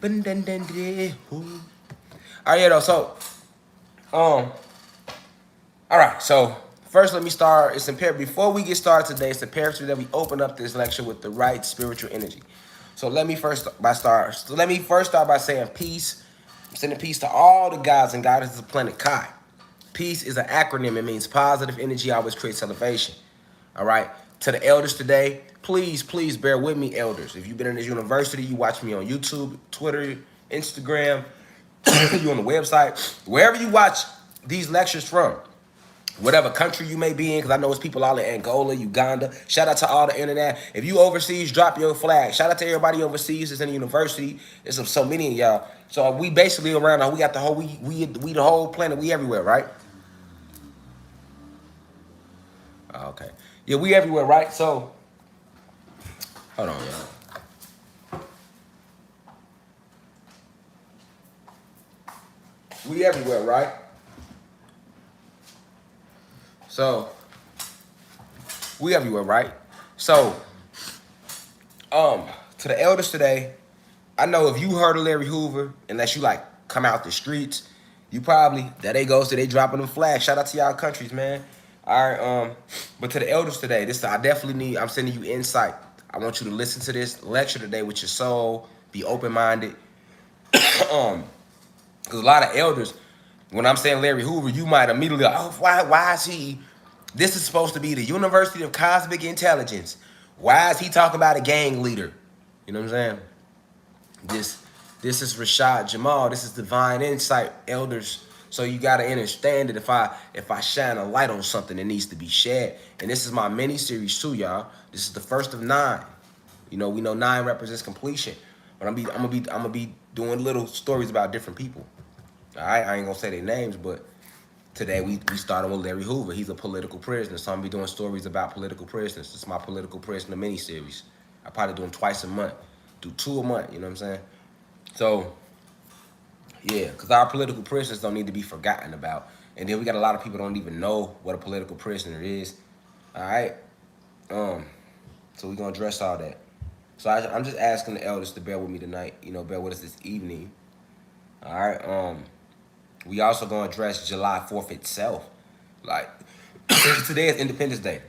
All right, yeah, though. So, all right. So first, let me start. It's imperative before we get started today. It's imperative that we open up this lecture with the right spiritual energy. So let me first start by saying peace. I'm sending peace to all the gods and goddesses of planet Kai. Peace is an acronym. It means positive energy always creates elevation. All right. To the elders today, please bear with me, elders. If you've been in this university, you watch me on YouTube, Twitter, Instagram, you on the website, wherever you watch these lectures from, whatever country you may be in, because I know it's people all in Angola, Uganda. Shout out to all the internet. If you overseas, drop your flag. Shout out to everybody overseas that's in the university. There's so many of y'all. So we basically around. We got the whole we the whole planet. We everywhere, right? Oh, okay. Yeah, we everywhere, right? So hold on, y'all. We everywhere, right? So we everywhere, right? So to the elders today, I know if you heard of Larry Hoover, unless you like come out the streets, you probably that they goes to they dropping them flags. Shout out to y'all countries, man. All right, but to the elders today, this I definitely need. I'm sending you insight. I want you to listen to this lecture today with your soul. Be open minded. Because a lot of elders, when I'm saying Larry Hoover, you might immediately go, oh, why is he? This is supposed to be the University of Cosmic Intelligence. Why is he talking about a gang leader? You know what I'm saying? This is Rashad Jamal. This is divine insight, elders. So you gotta understand that if I shine a light on something, it needs to be shared. And this is my mini series too, y'all. This is the first of 9. You know, we know 9 represents completion, but I'm gonna be doing little stories about different people. All right, I ain't gonna say their names, but today we started with Larry Hoover. He's a political prisoner, so I'm gonna be doing stories about political prisoners. This is my political prisoner mini series. I probably do them twice a month, do 2 a month. You know what I'm saying? So yeah, because our political prisoners don't need to be forgotten about, and then we got a lot of people don't even know what a political prisoner is. All right, so we're gonna address all that. So I'm just asking the elders to bear with me tonight. You know, bear with us this evening. All right. We also gonna address July 4th itself. Like today is Independence Day.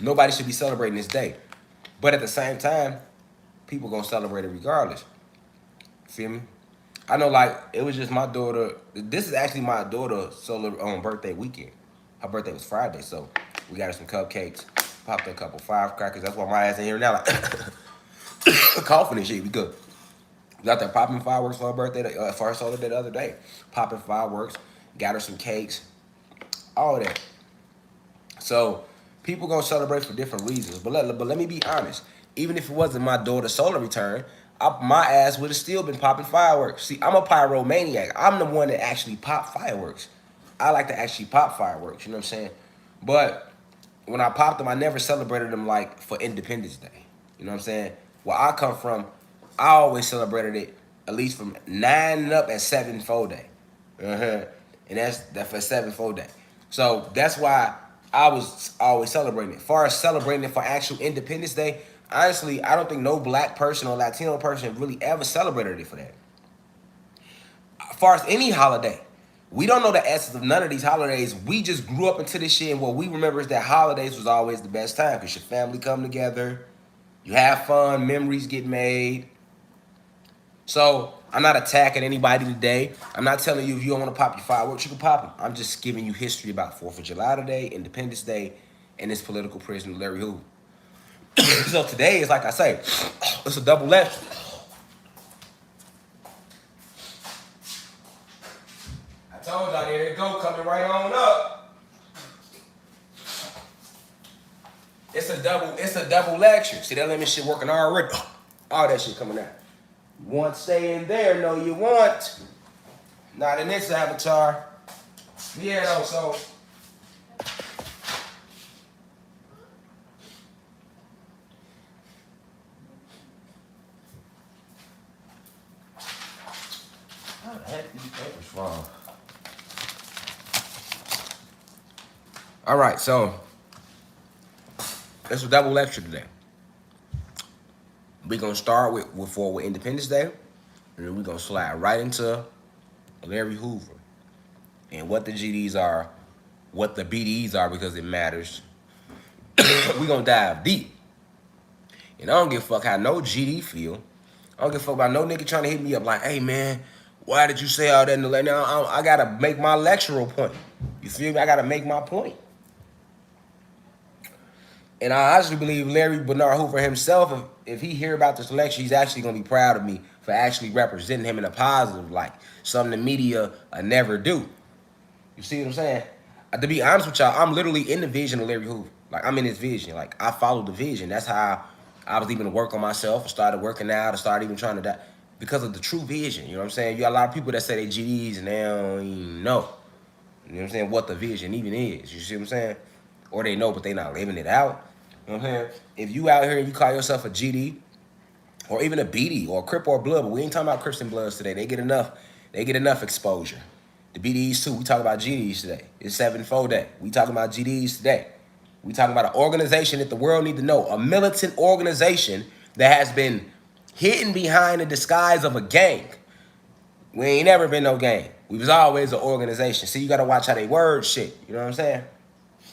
Nobody should be celebrating this day, but at the same time, people gonna celebrate it regardless. Feel me? I know, like it was just my daughter. This is actually my daughter's solar birthday weekend. Her birthday was Friday, so we got her some cupcakes, popped a couple firecrackers. That's why my ass in here now, like coughing and shit. We good. Got there popping fireworks for her birthday, for her solar day the other day. Popping fireworks, got her some cakes, all that. So people gonna celebrate for different reasons. But let me be honest. Even if it wasn't my daughter's solar return, my ass would have still been popping fireworks. See, I'm a pyromaniac. I'm the one that actually pop fireworks. I like to actually pop fireworks. You know what I'm saying? But when I popped them, I never celebrated them like for Independence Day. You know what I'm saying? Where I come from, I always celebrated it at least from 9 and up at 7-4 day. And that's for 7-4 day. So that's why I was always celebrating it. As far as celebrating it for actual Independence Day, honestly, I don't think no black person or Latino person really ever celebrated it for that. As far as any holiday, we don't know the essence of none of these holidays. We just grew up into this shit, and what we remember is that holidays was always the best time because your family come together, you have fun, memories get made. So I'm not attacking anybody today. I'm not telling you if you don't want to pop your fireworks, you can pop them. I'm just giving you history about 4th of July today, Independence Day, and this political prisoner, Larry Hoover. So today is, like I say, it's a double lecture. I told y'all, there it go, coming right on up. It's a double lecture. See that lemon shit working already? All that shit coming out. You want to stay in there? No, you want. Not in this avatar. Yeah, though, so. How the heck these papers from? All right, so. It's a double lecture today. We're going to start with Independence Day. And then we're gonna slide right into Larry Hoover and what the GDs are, what the BDs are because it matters. We're gonna dive deep. And I don't give a fuck how no GD feel. I don't give a fuck about no nigga trying to hit me up like, hey man, why did you say all that in the lecture? Now I gotta make my lectural point. You feel me? I gotta make my point. And I honestly believe Larry Bernard Hoover himself, if he hear about this lecture, he's actually gonna be proud of me for actually representing him in a positive light. Something the media never do. You see what I'm saying? To be honest with y'all, I'm literally in the vision of Larry Hoover. Like, I'm in his vision. Like, I follow the vision. That's how I was even to work on myself. I started working out. I started even trying to die because of the true vision. You know what I'm saying? You got a lot of people that say they GDs and they don't even know. You know what I'm saying? What the vision even is. You see what I'm saying? Or they know, but they not living it out. You know what I'm saying? If you out here and you call yourself a GD or even a BD or a Crip or a Blood, but we ain't talking about Crips and Bloods today. They get enough exposure. The BDs too. We talk about GDs today. It's 7-4 day. We talking about GDs today. We talking about an organization that the world need to know. A militant organization that has been hidden behind the disguise of a gang. We ain't never been no gang. We was always an organization. See, you got to watch how they word shit. You know what I'm saying?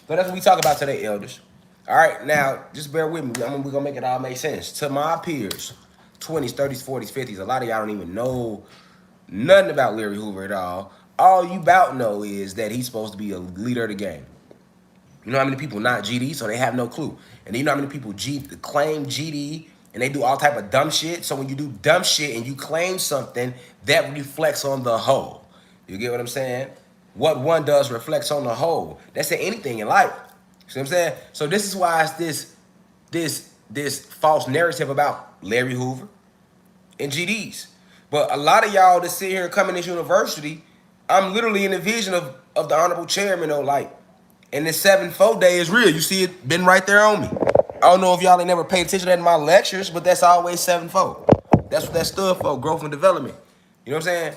So that's what we talk about today, elders. All right, now, just bear with me. We're going to make it all make sense. To my peers, 20s, 30s, 40s, 50s, a lot of y'all don't even know nothing about Larry Hoover at all. All you about know is that he's supposed to be a leader of the game. You know how many people not GD, so they have no clue. And then you know how many people claim GD and they do all type of dumb shit. So when you do dumb shit and you claim something, that reflects on the whole. You get what I'm saying? What one does reflects on the whole. That's anything in life. See what I'm saying? So this is why it's this false narrative about Larry Hoover and GDs. But a lot of y'all that sit here and come in this university, I'm literally in the vision of the honorable chairman, though, like, and this 7-4 day is real. You see it been right there on me. I don't know if y'all ain't never paid attention to that in my lectures, but that's always 7-4. That's what that stood for, growth and development. You know what I'm saying?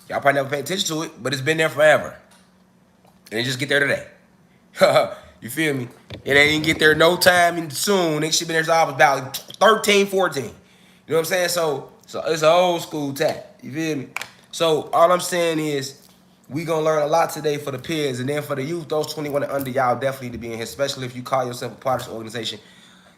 Y'all probably never paid attention to it, but it's been there forever. And it just get there today. You feel me? It ain't get there no time soon. It should be there about 13, 14. You know what I'm saying? So it's an old school tap. You feel me? So all I'm saying is we gonna learn a lot today for the peers, and then for the youth, those 21 and under, y'all definitely need to be in here, especially if you call yourself a part of this organization.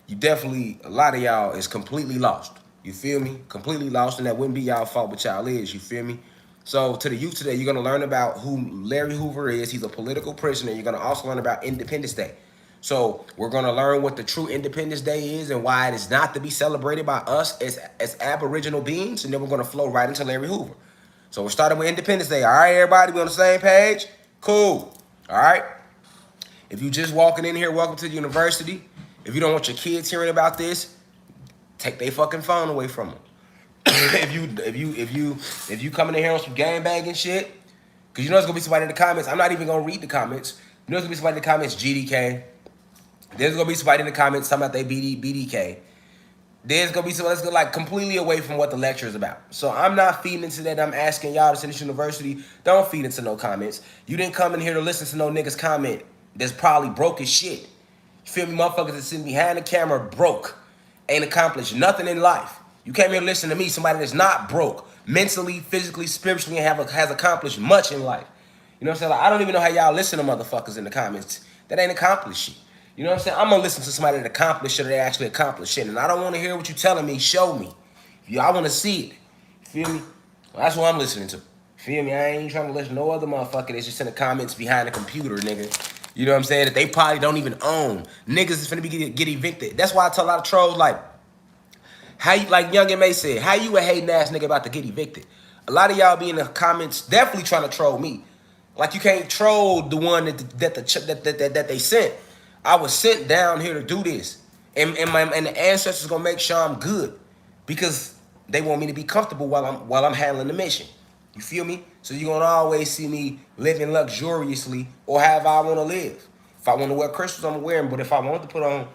You definitely, a lot of y'all is completely lost. You feel me? Completely lost, and that wouldn't be y'all fault, but y'all is. You feel me? So to the youth today, you're gonna learn about who Larry Hoover is. He's a political prisoner. You're gonna also learn about Independence Day. So we're gonna learn what the true Independence Day is and why it is not to be celebrated by us as Aboriginal beings, and then we're gonna flow right into Larry Hoover. So we're starting with Independence Day. All right, everybody, we on the same page? Cool. All right. If you just walking in here, welcome to the university. If you don't want your kids hearing about this, take their fucking phone away from them. if you coming in here on some gangbanging shit, because you know there's gonna be somebody in the comments. I'm not even gonna read the comments. You know there's gonna be somebody in the comments GDK. There's gonna be somebody in the comments talking about they BDK. There's gonna be somebody that's like completely away from what the lecture is about. So I'm not feeding into that. I'm asking y'all to this university, don't feed into no comments. You didn't come in here to listen to no niggas comment that's probably broke as shit. You feel me? Motherfuckers that sitting behind the camera broke, ain't accomplished nothing in life. You came here to listen to me, somebody that's not broke, mentally, physically, spiritually, and has accomplished much in life. You know what I'm saying? Like, I don't even know how y'all listen to motherfuckers in the comments that ain't accomplished shit. You know what I'm saying? I'm gonna listen to somebody that accomplished shit or they actually accomplished shit. And I don't want to hear what you telling me. Show me. I want to see it. You feel me? Well, that's what I'm listening to. You feel me? I ain't trying to listen to no other motherfucker that's just in the comments behind the computer, nigga. You know what I'm saying? That they probably don't even own. Niggas is finna get evicted. That's why I tell a lot of trolls, like, how you, like Young and May said, how you a hating ass nigga about to get evicted? A lot of y'all be in the comments definitely trying to troll me. Like, you can't troll the one that they sent. I was sent down here to do this, and the ancestors gonna make sure I'm good, because they want me to be comfortable while I'm handling the mission. You feel me? So you're gonna always see me living luxuriously or however I want to live. If I want to wear crystals, I'm gonna wear them. But if I want to put on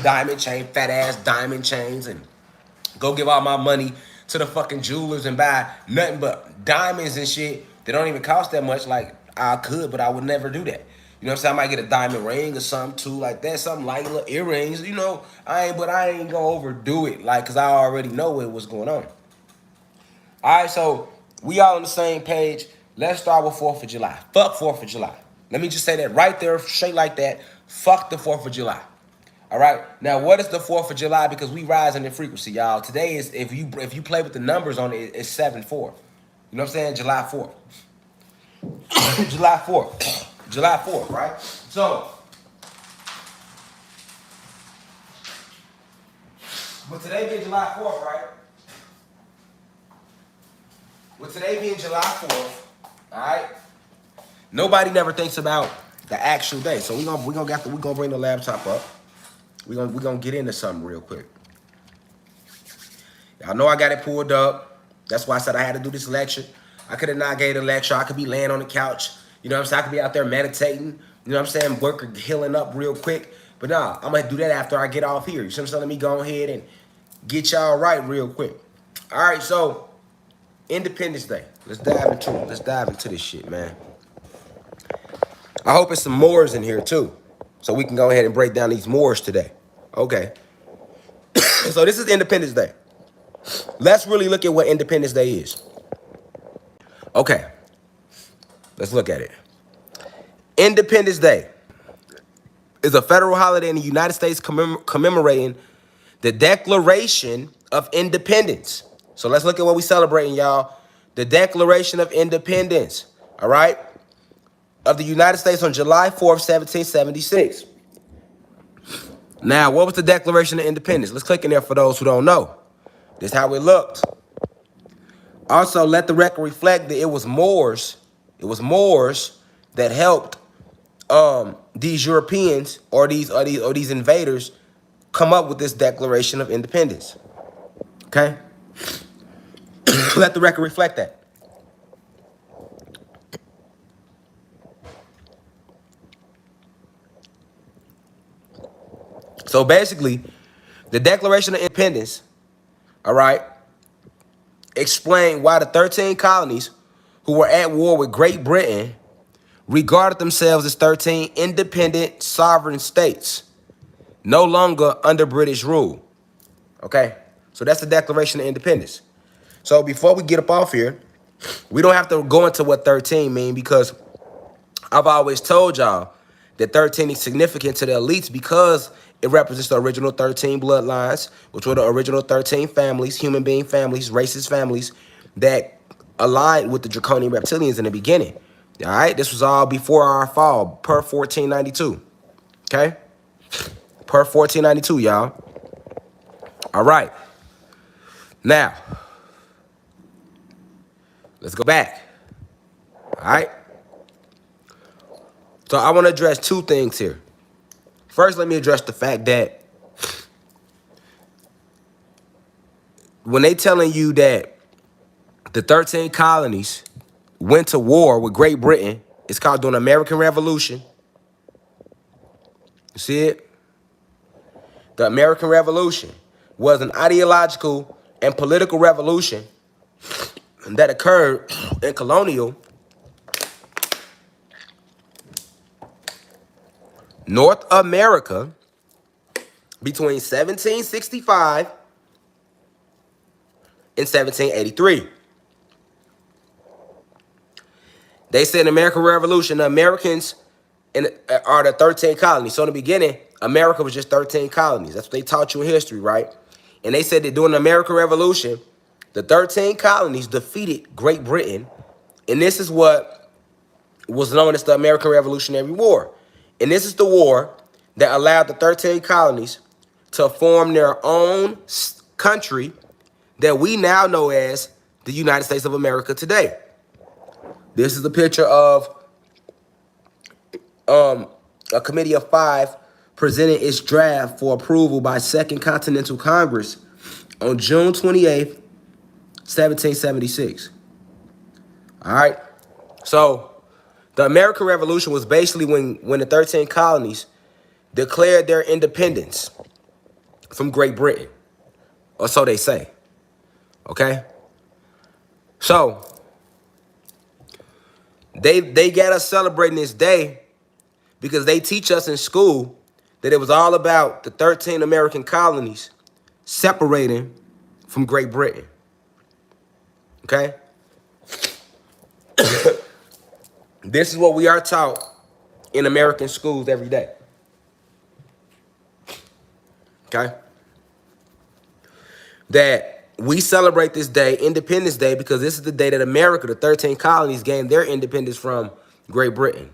diamond chain, fat ass diamond chains, and go give all my money to the fucking jewelers and buy nothing but diamonds and shit that don't even cost that much, like I could, but I would never do that. You know what I'm saying? I might get a diamond ring or something too, like that, something like little earrings. You know, I ain't gonna overdo it, like, cause I already know what's going on. All right, so we all on the same page. Let's start with 4th of July. Fuck 4th of July. Let me just say that right there, straight like that. Fuck the 4th of July. All right. Now, what is the 4th of July? Because we rising in frequency, y'all. Today is if you play with the numbers on it, it's 7/4. You know what I'm saying? July 4th. July 4th. July 4th, right? So, but today being July 4th, right? With today being July 4th, all right? Nobody never thinks about the actual day. So we're gonna bring the laptop up. We're gonna get into something real quick. Y'all know I got it pulled up. That's why I said I had to do this lecture. I could have not gave a lecture. I could be laying on the couch. You know what I'm saying? I could be out there meditating. You know what I'm saying? Working, healing up real quick. But nah, I'm gonna do that after I get off here. You see what I'm saying? Let me go ahead and get y'all right real quick. All right, so Independence Day. Let's dive into it. Let's dive into this shit, man. I hope it's some Moors in here too, so we can go ahead and break down these Moors today. Okay. So this is Independence Day. Let's really look at what Independence Day is. Okay. Let's look at it. Independence Day is a federal holiday in the United States commemorating the Declaration of Independence. So let's look at what we're celebrating, y'all. The Declaration of Independence, all right, of the United States on July 4th, 1776. Now, what was the Declaration of Independence? Let's click in there for those who don't know. This is how it looked. Also, let the record reflect that it was Moors that helped these Europeans or these invaders come up with this Declaration of Independence. Okay? Let the record reflect that. So basically, the Declaration of Independence, all right, explained why the 13 colonies who were at war with Great Britain regarded themselves as 13 independent sovereign states, no longer under British rule. Okay? So that's the Declaration of Independence. So before we get up off here, we don't have to go into what 13 mean, because I've always told y'all that 13 is significant to the elites because it represents the original 13 bloodlines, which were the original 13 families, human being families, racist families that aligned with the draconian reptilians in the beginning. All right? This was all before our fall, per 1492. Okay? Per 1492, y'all. All right. Now, let's go back. All right? So I want to address two things here. First, let me address the fact that when they telling you that the 13 colonies went to war with Great Britain, it's called doing American Revolution. You see it? The American Revolution was an ideological and political revolution that occurred in colonial North America between 1765 and 1783. They said in the American Revolution, the Americans are the 13 colonies. So in the beginning, America was just 13 colonies. That's what they taught you in history, right? And they said that during the American Revolution, the 13 colonies defeated Great Britain. And this is what was known as the American Revolutionary War. And this is the war that allowed the 13 colonies to form their own country that we now know as the United States of America today. This is a picture of a committee of 5 presented its draft for approval by Second Continental Congress on June 28th, 1776. All right. So the American Revolution was basically when the 13 colonies declared their independence from Great Britain, or so they say. Okay? So they got us celebrating this day because they teach us in school that it was all about the 13 American colonies separating from Great Britain. Okay? This is what we are taught in American schools every day. Okay? That we celebrate this day, Independence Day, because this is the day that America, the 13 colonies, gained their independence from Great Britain.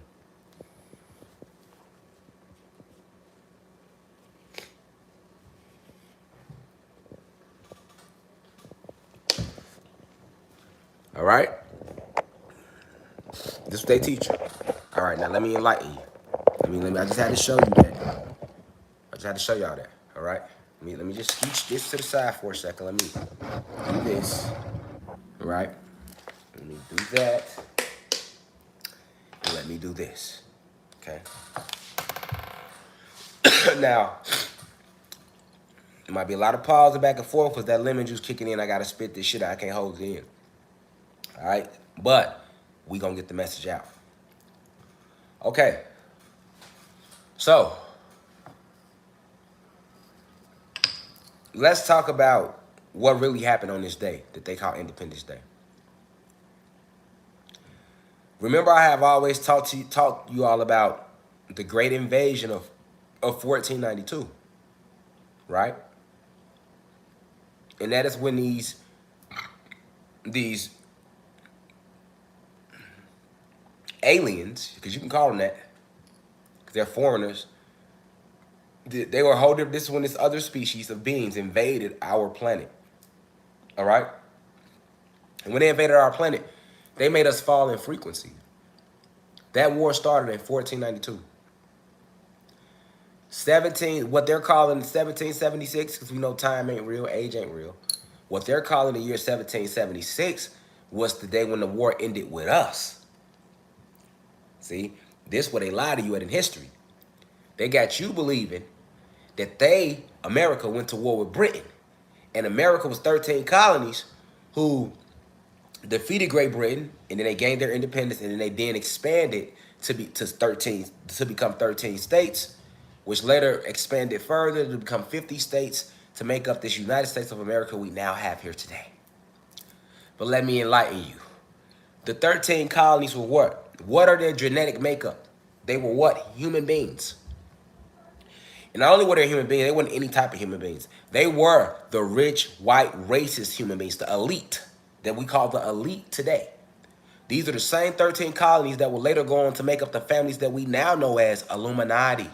All right? This is what they teach you. All right, now let me enlighten you. I just had to show you that. I just had to show y'all that. All right? Let me just scooch this to the side for a second. Let me do this. All right? Let me do that. And let me do this. Okay? Now, there might be a lot of pause back and forth because that lemon juice kicking in. I got to spit this shit out. I can't hold it in. All right? But we going to get the message out. Okay. So, let's talk about what really happened on this day that they call Independence Day. Remember, I have always taught you all about the Great Invasion of 1492, right? And that is when these aliens, because you can call them that, because they're foreigners, they were holding, this is when this other species of beings invaded our planet, all right? And when they invaded our planet, they made us fall in frequency. That war started in 1492. What they're calling 1776, because we know time ain't real, age ain't real. What they're calling the year 1776 was the day when the war ended with us. See, this is where they lie to you at in history. They got you believing that America went to war with Britain. And America was 13 colonies who defeated Great Britain, and then they gained their independence, and then they expanded to become 13 states, which later expanded further to become 50 states to make up this United States of America we now have here today. But let me enlighten you. The 13 colonies were what? What are their genetic makeup? They were what? Human beings. And not only were they human beings, they weren't any type of human beings. They were the rich, white, racist human beings, the elite, that we call the elite today. These are the same 13 colonies that will later go on to make up the families that we now know as Illuminati,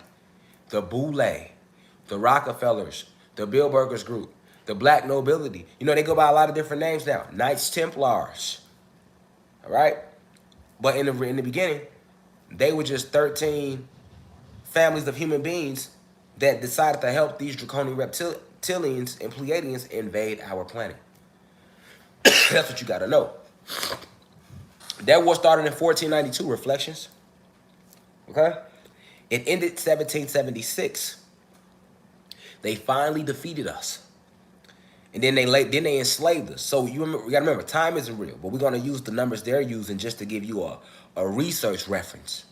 the Boule, the Rockefellers, the Bilderbergers Group, the Black Nobility. You know, they go by a lot of different names now. Knights Templars. All right? But in the beginning, they were just 13 families of human beings that decided to help these draconian reptilians and Pleiadians invade our planet. That's what you got to know. That war started in 1492, Reflections. Okay? It ended 1776. They finally defeated us. And then they enslaved us. So we gotta remember, time isn't real, but we're gonna use the numbers they're using just to give you a research reference.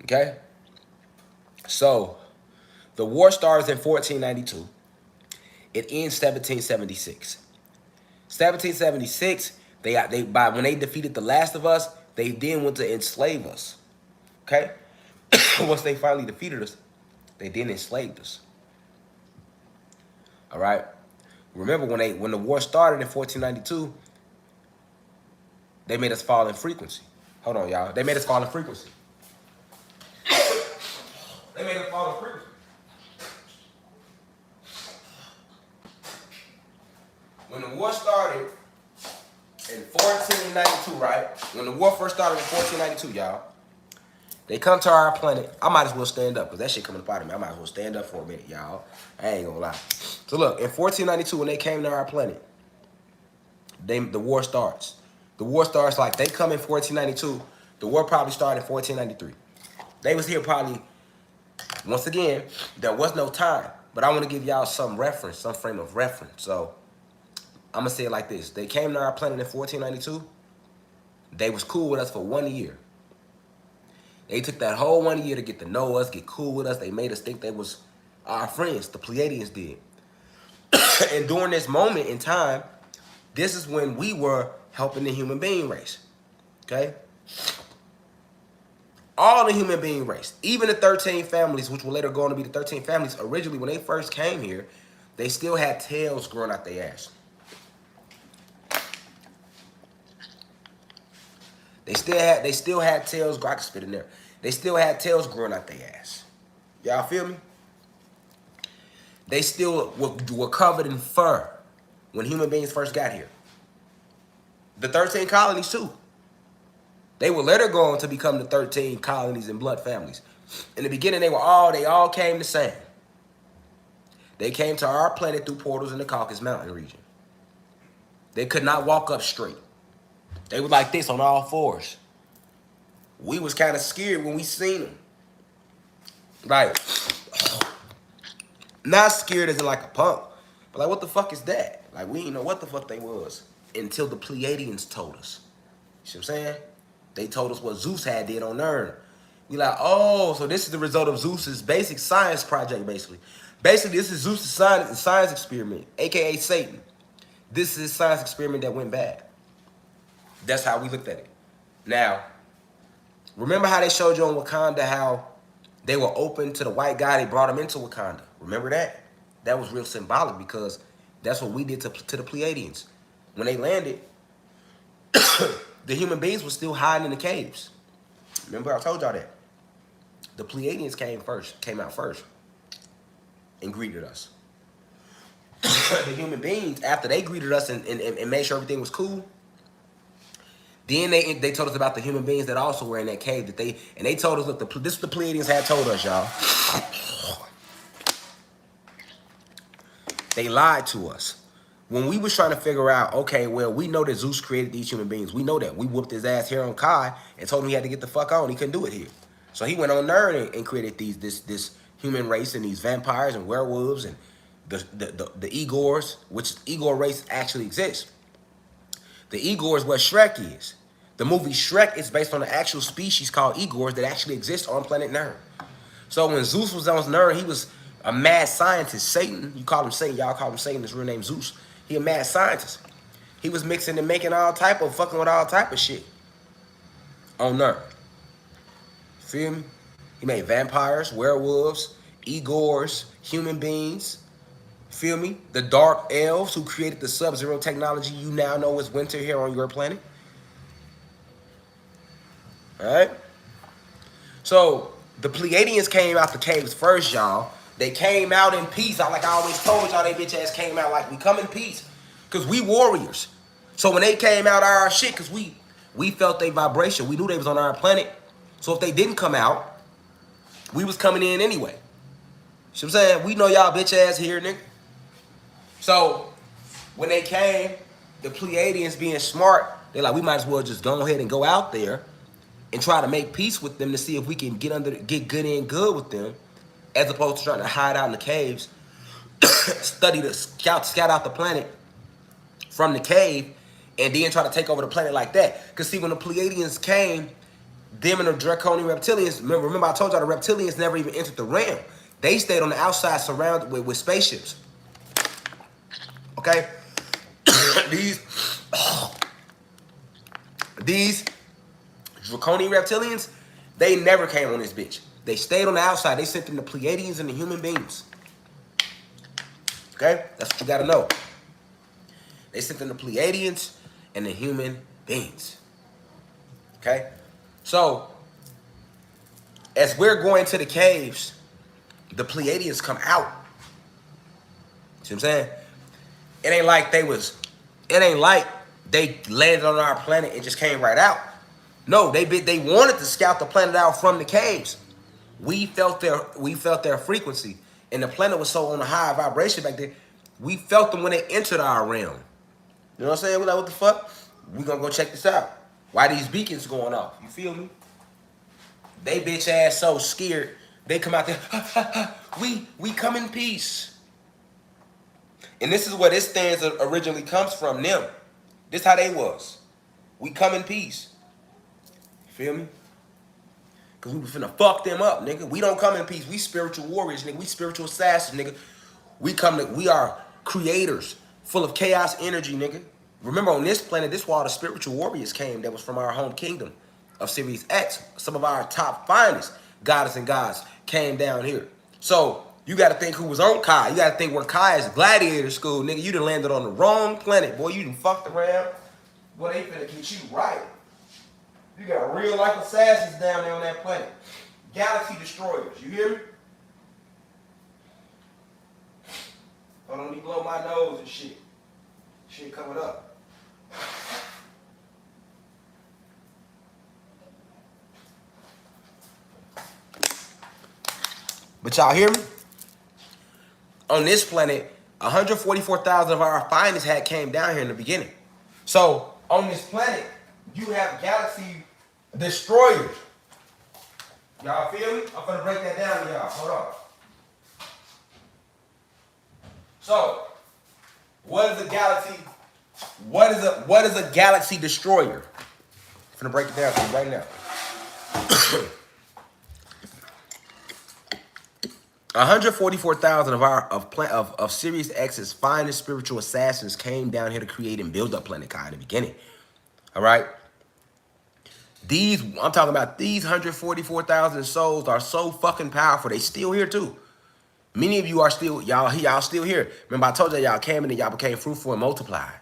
Okay? So the war starts in 1492. It ends 1776. 1776, when they defeated the last of us, they then went to enslave us. Okay? Once they finally defeated us, they then enslaved us. All right? Remember, when the war started in 1492, they made us fall in frequency. Hold on, y'all. They made us fall in frequency. They made us fall in frequency. When the war started in 1492, right? When the war first started in 1492, y'all, they come to our planet. I might as well stand up because that shit coming up out of me. I might as well stand up for a minute, y'all. I ain't gonna lie. So look, in 1492, when they came to our planet, the war starts. The war starts like they come in 1492. The war probably started in 1493. They was here probably, once again, there was no time. But I want to give y'all some reference, some frame of reference. So I'm going to say it like this. They came to our planet in 1492. They was cool with us for 1 year. They took that whole 1 year to get to know us, get cool with us. They made us think they was our friends. The Pleiadians did. And during this moment in time, This is when we were helping the human being race. Okay? All the human being race, even the 13 families, which were later going to be the 13 families, originally when they first came here, they still had tails growing out their ass. They still had tails. I can spit in there. They still had tails growing out their ass. Y'all feel me? They still were covered in fur when human beings first got here. The 13 colonies too. They were later going to become the 13 colonies and blood families. In the beginning, they all came the same. They came to our planet through portals in the Caucasus Mountain region. They could not walk up straight. They were like this on all fours. We was kind of scared when we seen them. Like, not scared as in like a punk, but like, what the fuck is that? Like, we didn't know what the fuck they was until the Pleiadians told us. You see what I'm saying? They told us what Zeus had did on Earth. We like, oh, so this is the result of Zeus's basic science project, basically. Basically, this is Zeus's science experiment, a.k.a. Satan. This is his science experiment that went bad. That's how we looked at it. Now, remember how they showed you on Wakanda how they were open to the white guy, they brought him into Wakanda. Remember that? That was real symbolic because that's what we did to the Pleiadians. When they landed, the human beings were still hiding in the caves. Remember I told y'all that? The Pleiadians came out first and greeted us. The human beings, after they greeted us and made sure everything was cool, then they told us about the human beings that also were in that cave. They told us, look, this is what the Pleiadians had told us, y'all. They lied to us. When we was trying to figure out, okay, well, we know that Zeus created these human beings. We know that. We whooped his ass here on Kai and told him he had to get the fuck on. He couldn't do it here. So he went on Nerd and created this human race and these vampires and werewolves and the Igors, which Igor race actually exists. The Igor is what Shrek is. The movie Shrek is based on an actual species called Igors that actually exists on planet Nerd. So when Zeus was on Nerd, he was a mad scientist. Satan, you call him Satan, y'all call him Satan, his real name Zeus. He a mad scientist. He was mixing and making fucking with all type of shit on Nerd. Feel me? He made vampires, werewolves, Igors, human beings. Feel me? The dark elves who created the Sub-Zero technology you now know is winter here on your planet. Alright? So, the Pleiadians came out the caves first, y'all. They came out in peace. Like I always told y'all, they bitch ass came out like we come in peace. Because we warriors. So when they came out our shit, because we felt their vibration. We knew they was on our planet. So if they didn't come out, we was coming in anyway. See what I'm saying? We know y'all bitch ass here, nigga. So, when they came, the Pleiadians being smart, they're like, we might as well just go ahead and go out there and try to make peace with them to see if we can get good with them, as opposed to trying to hide out in the caves, scout out the planet from the cave, and then try to take over the planet like that. Because see, when the Pleiadians came, them and the Draconian reptilians, remember I told y'all the reptilians never even entered the realm. They stayed on the outside surrounded with spaceships. Okay, these draconian reptilians, they never came on this bitch. They stayed on the outside. They sent in the Pleiadians and the human beings. Okay, that's what you gotta know. They sent in the Pleiadians and the human beings. Okay, so as we're going to the caves, the Pleiadians come out. See what I'm saying? It ain't like they landed on our planet and just came right out. No, they wanted to scout the planet out from the caves. We felt their frequency, and the planet was so on a high vibration back there. We felt them when they entered our realm. You know what I'm saying? We're like, what the fuck? We gonna go check this out. Why these beacons going off? You feel me? They bitch ass so scared. They come out there. We come in peace. And this is where this stanza originally comes from, them. This how they was. We come in peace. Feel me? Because we was finna fuck them up, nigga. We don't come in peace. We spiritual warriors, nigga. We spiritual assassins, nigga. We are creators, full of chaos energy, nigga. Remember, on this planet, this where all the spiritual warriors came that was from our home kingdom of Sirius X. Some of our top finest goddess and gods came down here. So you got to think who was on Kai. You got to think where Kai is gladiator school, nigga. You done landed on the wrong planet, boy. You done fucked around. Boy, they finna get you right. You got real life assassins down there on that planet. Galaxy destroyers. You hear me? Hold on, let me blow my nose and shit. Shit coming up. But y'all hear me? On this planet, 144,000 of our finest had came down here in the beginning. So on this planet, you have galaxy destroyers. Y'all feel me? I'm gonna break that down to y'all. Hold on. So, what is a galaxy? What is a galaxy destroyer? I'm gonna break it down for you right now. 144,000 of Sirius X's finest spiritual assassins came down here to create and build up Planet Kai in the beginning. All right. I'm talking about these 144,000 souls are so fucking powerful. They still here too. Many of you are still, y'all still here. Remember I told y'all came in and y'all became fruitful and multiplied.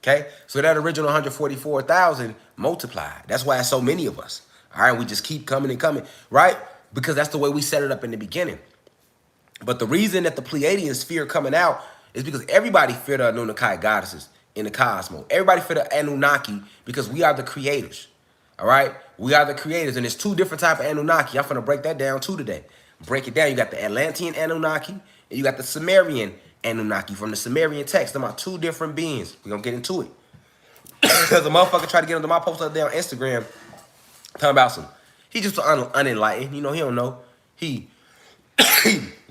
Okay? So that original 144,000 multiplied. That's why it's so many of us. All right? We just keep coming and coming, right? Because that's the way we set it up in the beginning. But the reason that the Pleiadians fear coming out is because everybody fear the Anunnaki goddesses in the cosmos. Everybody fear the Anunnaki because we are the creators. All right? We are the creators. And there's two different types of Anunnaki. I'm going to break that down too today. Break it down. You got the Atlantean Anunnaki and you got the Sumerian Anunnaki from the Sumerian text. They're about two different beings. We're going to get into it. Because a motherfucker tried to get into my post the other day on Instagram talking about some. He just unenlightened. You know, he don't know.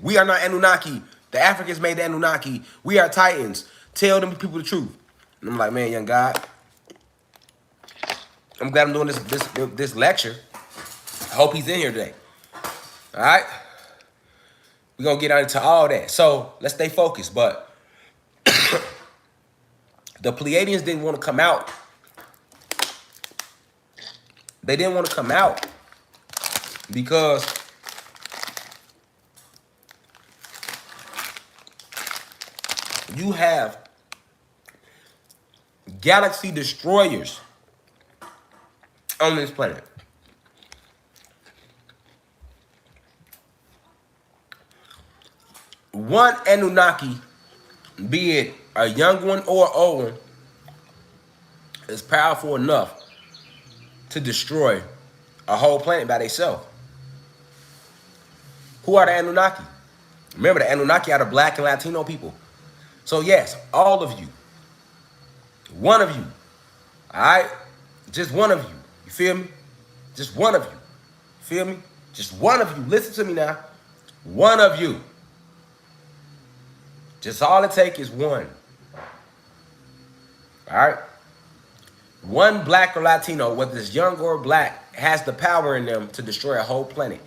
We are not Anunnaki. The Africans made the Anunnaki. We are Titans. Tell them people the truth. And I'm like, man, young God, I'm glad I'm doing this lecture. I hope he's in here today. All right? We're going to get into all that. So let's stay focused. But the Pleiadians didn't want to come out. They didn't want to come out because you have galaxy destroyers on this planet. One Anunnaki, be it a young one or an old one, is powerful enough to destroy a whole planet by themselves. Who are the Anunnaki? Remember, the Anunnaki are the black and Latino people. So yes, all of you, one of you, all right? Just one of you, you feel me? Just one of you, feel me? Just one of you, listen to me now. One of you. Just all it takes is one. All right? One black or Latino, whether it's young or black, has the power in them to destroy a whole planet.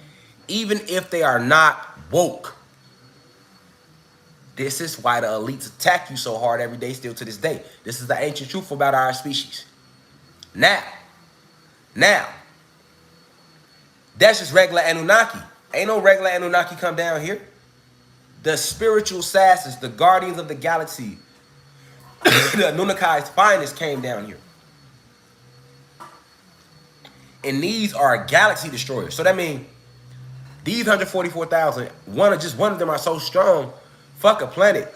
Even if they are not woke. This is why the elites attack you so hard every day still to this day. This is the ancient truth about our species. Now, that's just regular Anunnaki. Ain't no regular Anunnaki come down here. The spiritual assassins, the guardians of the galaxy, the Anunnaki's finest came down here. And these are galaxy destroyers. So that means these 144,000, just one of them are so strong, fuck a planet.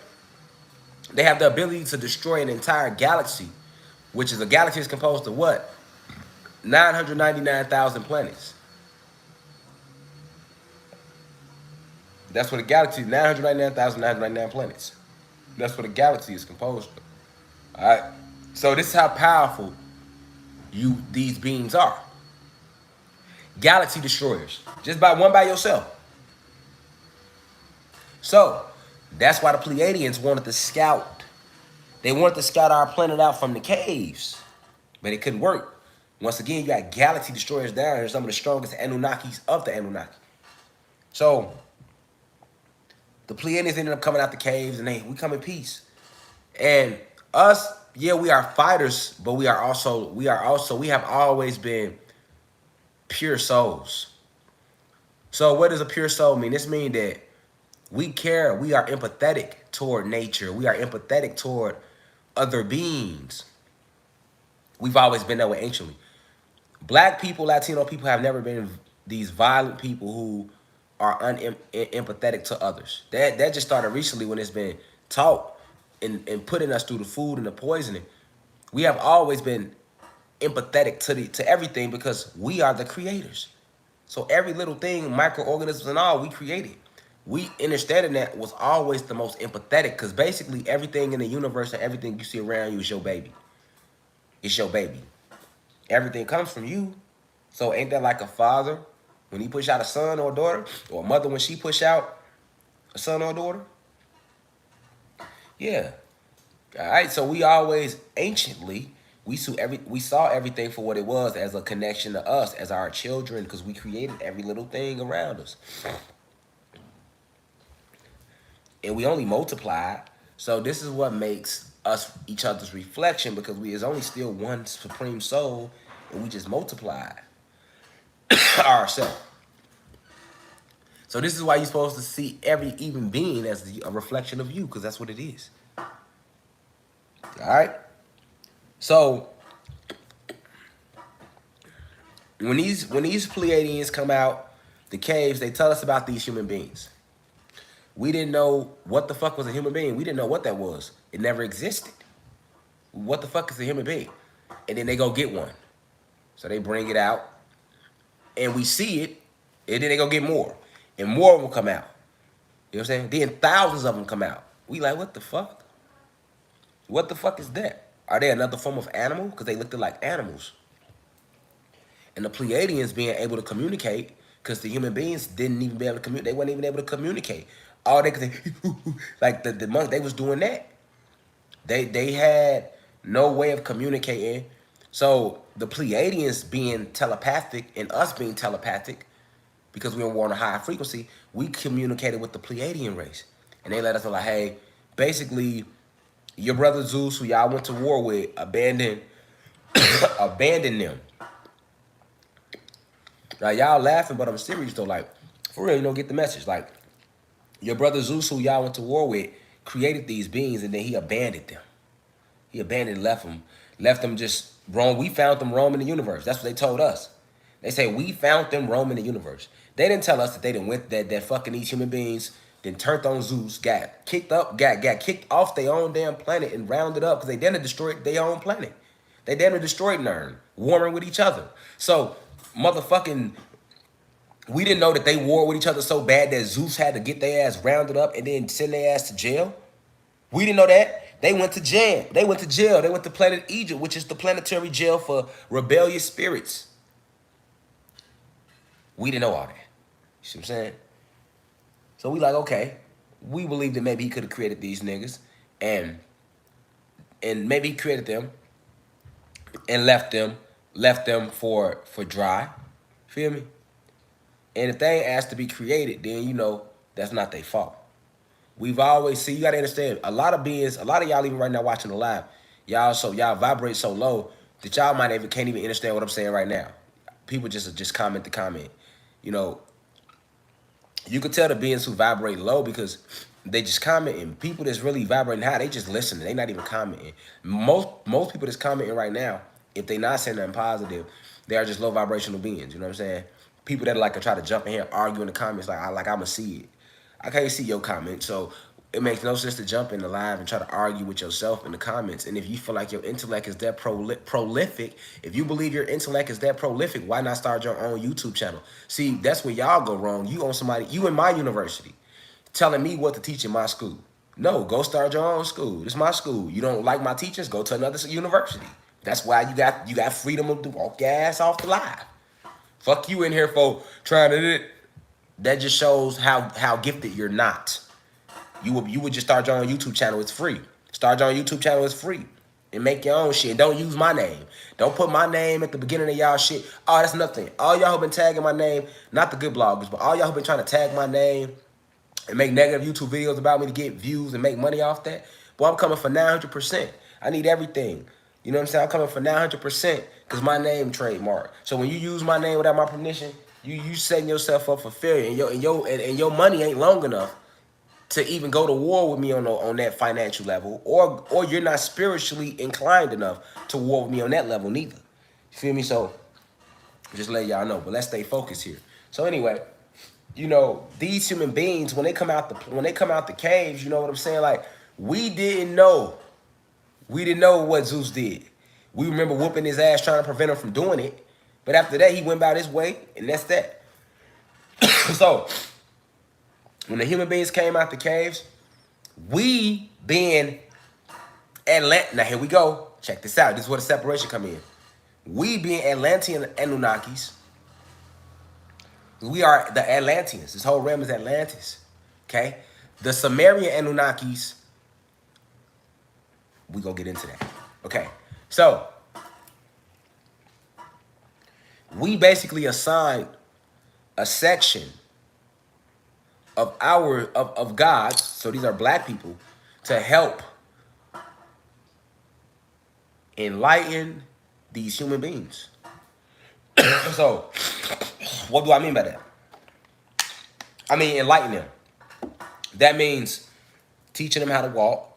They have the ability to destroy an entire galaxy, which is a galaxy is composed of what? 999,000 planets. That's what a galaxy is, 999,999 planets. That's what a galaxy is composed of. All right? So this is how powerful these beings are. Galaxy destroyers. Just by one by yourself. So, that's why the Pleiadians wanted to scout. They wanted to scout our planet out from the caves. But it couldn't work. Once again, you got galaxy destroyers down here, some of the strongest Anunnakis of the Anunnaki. So, the Pleiadians ended up coming out the caves and we come in peace. And us, yeah, we are fighters, but we have always been pure souls. So what does a pure soul mean? This means that we care, we are empathetic toward nature, we are empathetic toward other beings. We've always been that way anciently. Black people, Latino people have never been these violent people who are unempathetic to others. That just started recently when it's been taught and putting us through the food and the poisoning. We have always been empathetic to everything because we are the creators. So every little thing, microorganisms and all, we created. We understanding that was always the most empathetic because basically everything in the universe and everything you see around you is your baby. It's your baby. Everything comes from you. So ain't that like a father when he push out a son or a daughter, or a mother when she push out a son or a daughter? Yeah. All right. So we always anciently we saw everything for what it was as a connection to us as our children because we created every little thing around us, and we only multiplied. So this is what makes us each other's reflection because we is only still one supreme soul, and we just multiplied ourselves. So this is why you're supposed to see every even being as a reflection of you, because that's what it is. All right. So when these Pleiadians come out the caves, they tell us about these human beings. We didn't know what the fuck was a human being. We didn't know what that was. It never existed. What the fuck is a human being? And then they go get one. So they bring it out, and we see it, and then they go get more, and more will come out. You know what I'm saying? Then thousands of them come out. We like, what the fuck? What the fuck is that? Are they another form of animal? Because they looked like animals. And the Pleiadians being able to communicate, because the human beings didn't even be able to communicate. They weren't even able to communicate. All they could say, like the monks, they was doing that. They had no way of communicating. So the Pleiadians being telepathic and us being telepathic, because we were on a higher frequency, we communicated with the Pleiadian race. And they let us know like, hey, basically, your brother Zeus, who y'all went to war with, abandoned them. Now y'all laughing, but I'm serious though. Like, for real, you don't get the message. Like, your brother Zeus, who y'all went to war with, created these beings, and then he abandoned them. He abandoned, left them just roam. We found them roaming the universe. That's what they told us. They say we found them roaming the universe. They didn't tell us that they didn't went that fucking these human beings then turned on Zeus, got kicked kicked off their own damn planet and rounded up because they then destroyed their own planet. They then destroyed Nern, warring with each other. So motherfucking, we didn't know that they war with each other so bad that Zeus had to get their ass rounded up and then send their ass to jail. We didn't know that. They went to jail. They went to jail. They went to planet Egypt, which is the planetary jail for rebellious spirits. We didn't know all that. You see what I'm saying? So we like, okay, we believe that maybe he could have created these niggas and maybe he created them and left them for dry. Feel me? And if they ain't asked to be created, then you know that's not their fault. We've always see, you gotta understand, a lot of y'all even right now watching the live, y'all vibrate so low that y'all might even can't even understand what I'm saying right now. People just comment to comment. You know, you could tell the beings who vibrate low because they just commenting. People that's really vibrating high, they just listening. They not even commenting. Most people that's commenting right now, if they not saying nothing positive, they are just low vibrational beings. You know what I'm saying? People that like to try to jump in here and argue in the comments like I'ma see it. I can't see your comment, so it makes no sense to jump in the live and try to argue with yourself in the comments. And if you feel like your intellect is that prolific, if you believe your intellect is that prolific, why not start your own YouTube channel? See, that's where y'all go wrong. You in my university, telling me what to teach in my school. No, go start your own school. This is my school. You don't like my teachers, go to another university. That's why you got freedom to walk your ass off the live. Fuck you in here for trying to. That just shows how gifted you're not. You would just start your own YouTube channel. It's free. Start your own YouTube channel. It's free. And make your own shit. Don't use my name. Don't put my name at the beginning of y'all shit. Oh, that's nothing. All y'all who been tagging my name, not the good bloggers, but all y'all who been trying to tag my name and make negative YouTube videos about me to get views and make money off that, boy, I'm coming for 900%. I need everything. You know what I'm saying? I'm coming for 900% because my name trademark. So when you use my name without my permission, you setting yourself up for failure, and your money ain't long enough to even go to war with me on that financial level, or you're not spiritually inclined enough to war with me on that level neither. You feel me? So just let y'all know. But let's stay focused here. So anyway, these human beings, when they come out the caves, you know what I'm saying? Like, we didn't know what Zeus did. We remember whooping his ass trying to prevent him from doing it. But after that, he went about his way, and that's that. So when the human beings came out the caves, we being Atlantean. Now here we go. Check this out. This is where the separation come in. We being Atlantean Anunnakis. We are the Atlanteans. This whole realm is Atlantis. Okay? The Sumerian Anunnakis, we gonna get into that. Okay. So we basically assigned a section of gods, so these are black people, to help enlighten these human beings. So, what do I mean by that? I mean enlighten them. That means teaching them how to walk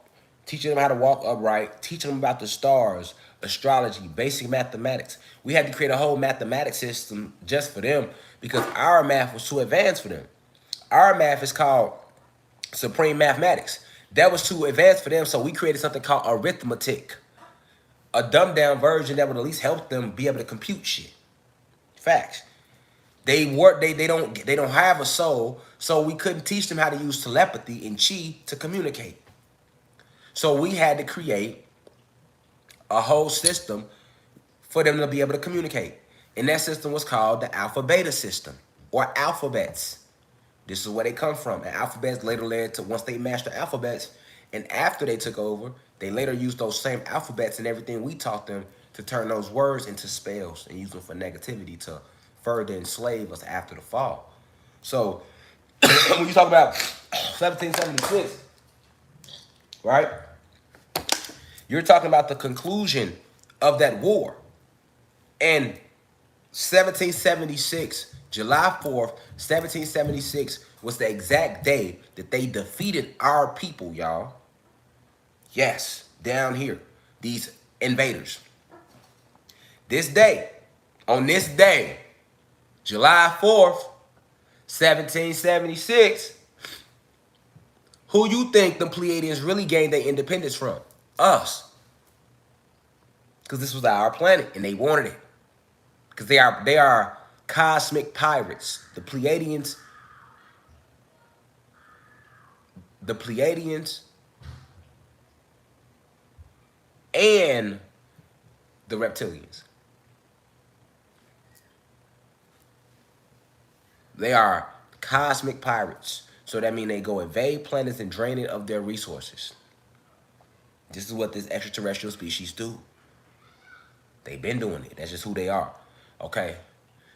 upright, teaching them about the stars, astrology, basic mathematics. We had to create a whole mathematics system just for them because our math was too advanced for them. Our math is called supreme mathematics. That was too advanced for them, so we created something called arithmetic. A dumbed down version that would at least help them be able to compute shit. Facts. They don't have a soul, so we couldn't teach them how to use telepathy and chi to communicate. So we had to create a whole system for them to be able to communicate. And that system was called the alpha beta system, or alphabets. This is where they come from. And alphabets later led to, once they mastered alphabets, and after they took over, they later used those same alphabets and everything we taught them to turn those words into spells and use them for negativity to further enslave us after the fall. So when you talk about 1776, right? You're talking about the conclusion of that war. And 1776, July 4th, 1776 was the exact day that they defeated our people, y'all. Yes, down here, these invaders. This day, on this day, July 4th, 1776, who you think the Pleiadians really gained their independence from? Us. Because this was our planet and they wanted it. Because they are cosmic pirates. The Pleiadians and the reptilians. They are cosmic pirates. So that means they go invade planets and drain it of their resources. This is what this extraterrestrial species do. They've been doing it. That's just who they are. Okay.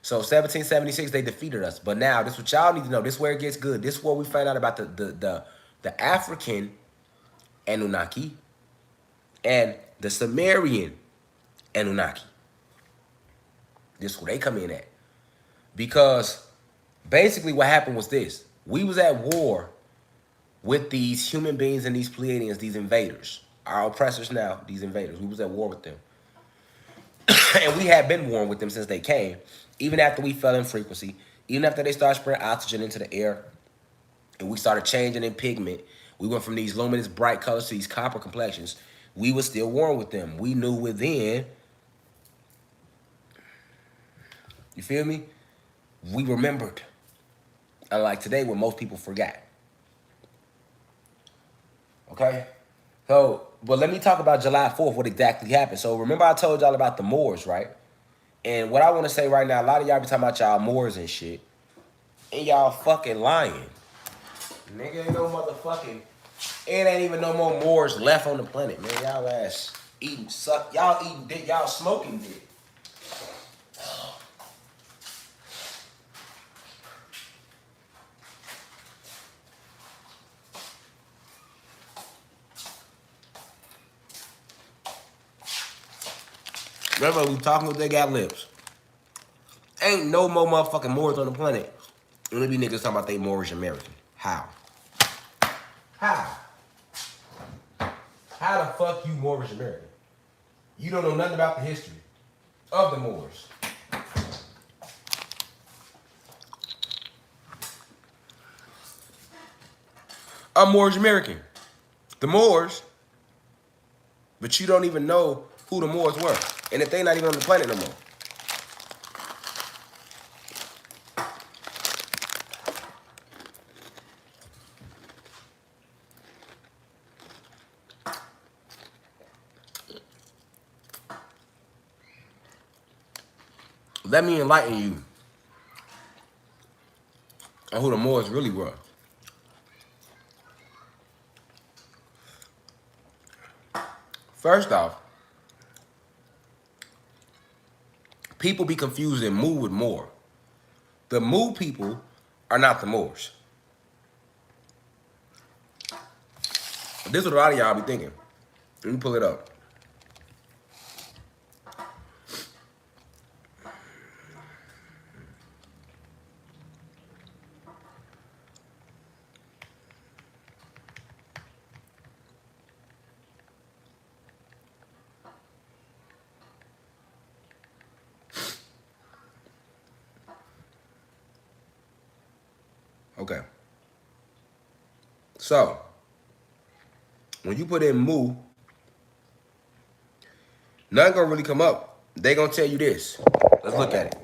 So 1776, they defeated us. But now, this is what y'all need to know. This is where it gets good. This is where we find out about the African Anunnaki and the Sumerian Anunnaki. This is where they come in at. Because basically what happened was this. We was at war with these human beings and these Pleiadians, these invaders. Our oppressors now, these invaders. We was at war with them. And we had been warring with them since they came. Even after we fell in frequency. Even after they started spreading oxygen into the air. And we started changing in pigment. We went from these luminous bright colors to these copper complexions. We were still warring with them. We knew within. You feel me? We remembered. Unlike today where most people forgot. Okay? So, but let me talk about July 4th, what exactly happened. So remember I told y'all about the Moors, right? And what I want to say right now, a lot of y'all be talking about y'all Moors and shit. And y'all fucking lying. Nigga, ain't no motherfucking, it ain't even no more Moors left on the planet, man. Y'all ass eating, y'all eating dick, y'all smoking dick. Everybody be talking with they got lips. Ain't no more motherfucking Moors on the planet. And there be niggas talking about they Moorish American. How? How? How the fuck you Moorish American? You don't know nothing about the history of the Moors. I'm Moorish American. The Moors, but you don't even know who the Moors were. And if they not even on the planet no more. Let me enlighten you on who the Moors really were. First off, people be confusing Mu with Moor. The Mu people are not the Moors. This is what a lot of y'all be thinking. Let me pull it up. Okay. So, when you put in Mu, nothing gonna really come up. They gonna tell you this. Let's look at it.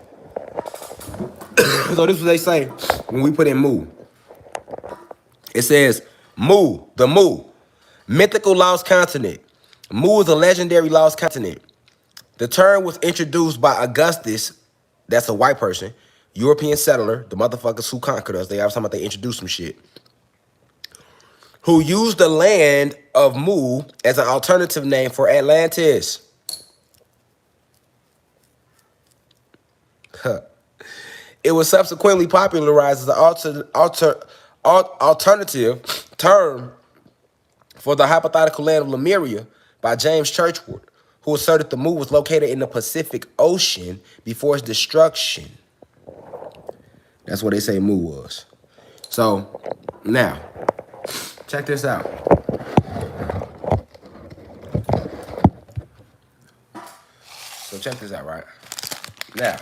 So this is what they say when we put in Mu. It says, Mu, the Mu, mythical lost continent. Mu is a legendary lost continent. The term was introduced by Augustus, that's a white person, European settler, the motherfuckers who conquered us. They always talking about they introduced some shit. Who used the land of Mu as an alternative name for Atlantis. It was subsequently popularized as an alternative term for the hypothetical land of Lemuria by James Churchward, who asserted the Mu was located in the Pacific Ocean before its destruction. That's what they say Mu was. So, now, check this out. So check this out, right? Now,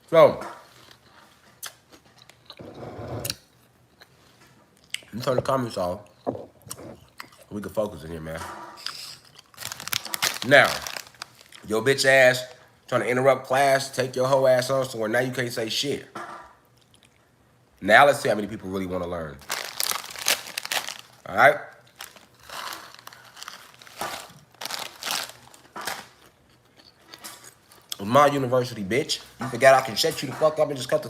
so, let me turn the comments off. We can focus in here, man. Now, your bitch ass trying to interrupt class, take your whole ass on somewhere. Now you can't say shit. Now let's see how many people really want to learn. All right? It was my university, bitch. You forgot I can shut you the fuck up and just cut the